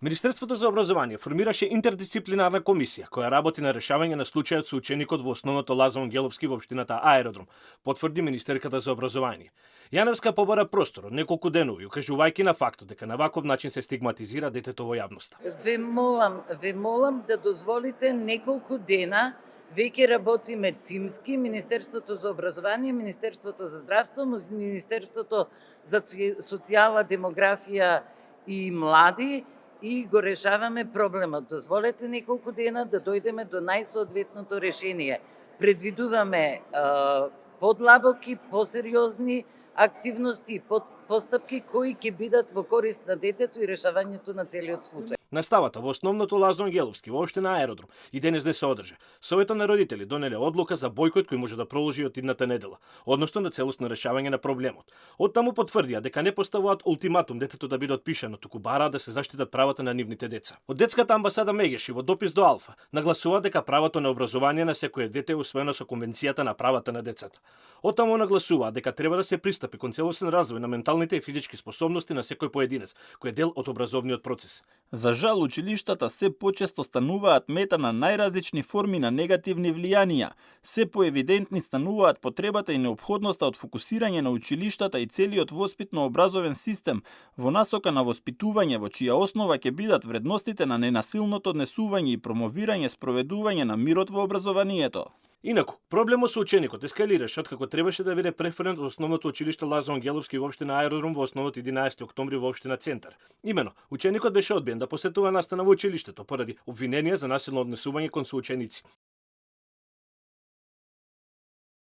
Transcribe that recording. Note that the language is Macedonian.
Министерството за образование формираше интердисциплинарна комисија која работи на решавање на случајот со ученикот во основното Лазо Ангеловски во општината Аеродром, потврди Министерката за образование. Јаневска побара простор од неколку денови, укажувајќи на фактот дека на ваков начин се стигматизира детето во јавноста. Ве молам да дозволите неколку дена. Веќе работиме тимски, Министерството за образование, Министерството за здравство, Министерството за социјала, демографија и млади и го решаваме проблемот. Дозволете неколку дена да дојдеме до најсоодветното решение. Предвидуваме подлабоки, посериозни активности и постапки кои ќе бидат во корист на детето и решавањето на целиот случај. Наставата во основното Лазо Ангеловски во општина Аеродром и денес не се одржа. Советот на родители донеле одлука за бојкот кој може да продолжи од идната недела, односно на целосно решавање на проблемот. Оттаму потврдија дека не поставуваат ултиматум детето да биде отпишано, туку бараат да се заштитат правата на нивните деца. Од детската амбасада Мегеши во допис до Алфа нагласува дека правото на образование на секое дете е усвоено со Конвенцијата на правата на децата. Оттаму нагласува дека треба да се пристапи кон целосен развој на менталните и физички способности на секој поединец, кој е дел од образовниот процес. За жал, училиштата се почесто стануваат мета на најразлични форми на негативни влијанија. Се поевидентни стануваат потребата и неопходноста од фокусирање на училиштата и целиот воспитно-образовен систем во насока на воспитување во чија основа ќе бидат вредностите на ненасилното однесување и промовирање спроведување на мирот во образованието. Инаку, проблемот со ученикот ескалираше откако требаше да биде преферент од основното училиште Лазо Ангеловски во општина Аеродром во основот 11 октомври во општина Центар. Имено, ученикот беше одбиен да посетува настана во училиштето поради обвиненија за насилно однесување кон соученици.